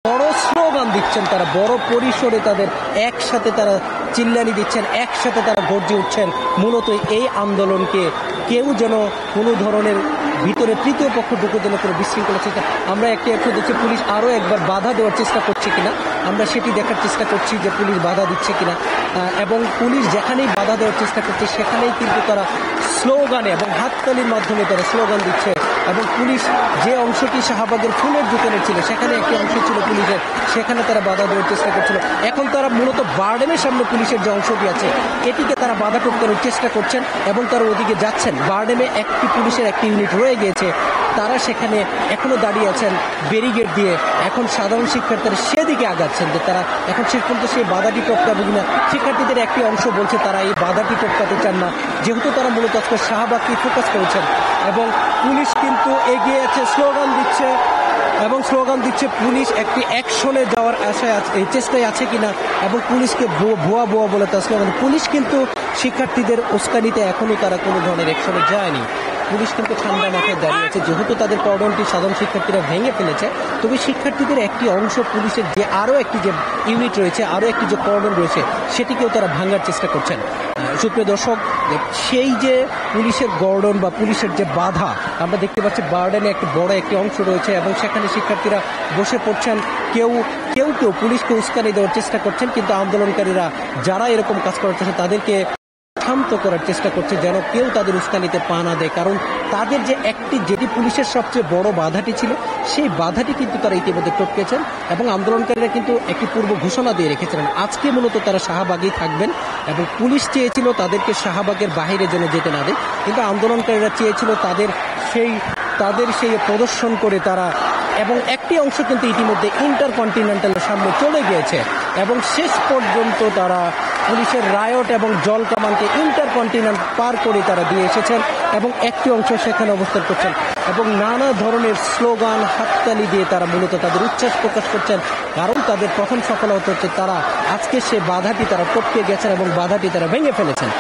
বড় স্লোগান দিচ্ছেন, তারা বড় পরিসরে তাদের একসাথে তারা চিল্লানি দিচ্ছেন, একসাথে তারা গর্জে উঠছেন। মূলত এই আন্দোলনকে কেউ যেন কোনো ধরনের ভিতরে তৃতীয় পক্ষ ঢুকে যেন কোনো বিশৃঙ্খলা চেষ্টা, আমরা একটি দেখছি পুলিশ আরও একবার বাধা দেওয়ার চেষ্টা করছে কিনা, আমরা সেটি দেখার চেষ্টা করছি যে পুলিশ বাধা দিচ্ছে কিনা। এবং পুলিশ যেখানেই বাধা দেওয়ার চেষ্টা করছে সেখানেই কিন্তু তারা স্লোগানে এবং হাততালির মাধ্যমে তারা স্লোগান দিচ্ছে। এবং পুলিশ যে অংশটি শাহবাগের ফুলের দোকানে ছিল সেখানে একটি অংশ ছিল পুলিশের, সেখানে তারা বাধা দেওয়ার চেষ্টা করছিল। এখন তারা মূলত বারডেমের সামনে পুলিশের যে অংশটি আছে এটিকে তারা বাধা টপকানোর চেষ্টা করছেন এবং তারা ওদিকে যাচ্ছেন। বারডেমে একটি পুলিশের একটি ইউনিট রয়ে গিয়েছে, তারা সেখানে এখনো দাঁড়িয়ে আছেন ব্যারিকেড দিয়ে। এখন সাধারণ শিক্ষার্থীরা সেদিকে আগাচ্ছেন যে তারা এখন শেষ পর্যন্ত সেই বাধাটি টপকাবে কিনা। শিক্ষার্থীদের একটি অংশ বলছে তারা এই বাধাটি টপকাতে চান না, যেহেতু তারা মূলত আজকে শাহবাগকে ফোকাস করেছেন। এবং পুলিশ কিন্তু এগিয়ে আছে, স্লোগান দিচ্ছে এবং স্লোগান দিচ্ছে। পুলিশ একটি অ্যাকশনে যাওয়ার আশায় আছে, এই চেষ্টায় আছে কিনা, এবং পুলিশকে ভুয়া ভুয়া বলে তার স্লোগান। পুলিশ কিন্তু শিক্ষার্থীদের উস্কানিতে এখনো তারা কোনো ধরনের অ্যাকশনে যায়নি। পুলিশ কিন্তু ঠান্ডা মাথায় দাঁড়িয়ে আছে, যেহেতু তাদের কর্ডনটি সাধারণ শিক্ষার্থীরা ভেঙে ফেলেছে। তবে শিক্ষার্থীদের একটি অংশ পুলিশের যে আরও একটি যে ইউনিট রয়েছে, আরও একটি যে কর্ডন রয়েছে সেটিকেও তারা ভাঙার চেষ্টা করছেন। সুপ্রিয় দর্শক, সেই যে পুলিশের গর্ডন বা পুলিশের যে বাধা আমরা দেখতে পাচ্ছি, বার্ডেনে একটি বড় একটি অংশ রয়েছে এবং সেখানে শিক্ষার্থীরা বসে পড়ছেন। কেউ পুলিশকে উস্কানি দেওয়ার চেষ্টা করছেন, কিন্তু আন্দোলনকারীরা যারা এরকম কাজ করার চেষ্টা তাদেরকে শান্ত করার চেষ্টা করছে যেন কেউ তাদের উস্কানিতে পা না দেয়। কারণ তাদের যে যেটি পুলিশের সবচেয়ে বড় বাধাটি ছিল সেই বাধাটি কিন্তু তারা ইতিমধ্যে টপকেছেন। এবং আন্দোলনকারীরা কিন্তু একটি পূর্ব ঘোষণা দিয়ে রেখেছিলেন আজকে মূলত তারা শাহবাগেই থাকবেন। এবং পুলিশ চেয়েছিল তাদেরকে শাহবাগের বাইরে যেন যেতে না দেয়, কিন্তু আন্দোলনকারীরা চেয়েছিল তাদের সেই প্রদর্শন করে তারা। এবং একটি অংশ কিন্তু ইতিমধ্যে ইন্টারকন্টিনেন্টালের সামনে চলে গিয়েছে এবং শেষ পর্যন্ত তারা পুলিশের রায়ট এবং জল কামানকে ইন্টারকন্টিনেন্ট পার করে তারা দিয়ে এসেছেন এবং একটি অংশ সেখানে অবস্থান করছেন এবং নানা ধরনের স্লোগান হাততালি দিয়ে তারা মূলত তাদের উচ্ছ্বাস প্রকাশ করছেন। কারণ তাদের প্রথম সফলতা হচ্ছে তারা আজকে সে বাধাটি তারা টপকে গেছেন এবং বাধাটি তারা ভেঙে ফেলেছেন।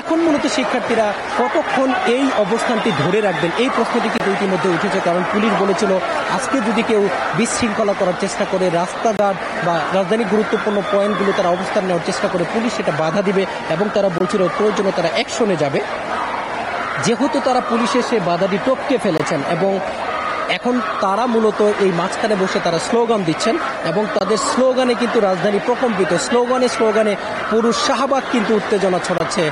এখন মূলত শিক্ষার্থীরা কতক্ষণ এই অবস্থানটি ধরে রাখবেন এই প্রশ্নটি কিন্তু ইতিমধ্যে উঠেছে। কারণ পুলিশ বলেছিল আজকে যদি কেউ বিশৃঙ্খলা করার চেষ্টা করে, রাস্তাঘাট বা রাজধানীর গুরুত্বপূর্ণ পয়েন্টগুলো তারা অবস্থান নেওয়ার চেষ্টা করে, পুলিশ সেটা বাধা দিবে এবং তারা বলছিল প্রয়োজনে তারা অ্যাকশনে যাবে। যেহেতু তারা পুলিশের সে বাধাটি টপকে ফেলেছেন এবং এখন তারা মূলত এই মাঝখানে বসে তারা স্লোগান দিচ্ছেন এবং তাদের স্লোগানে কিন্তু রাজধানী প্রকম্পিত। স্লোগানে পুরো শাহবাগ কিন্তু উত্তেজনা ছড়াচ্ছে।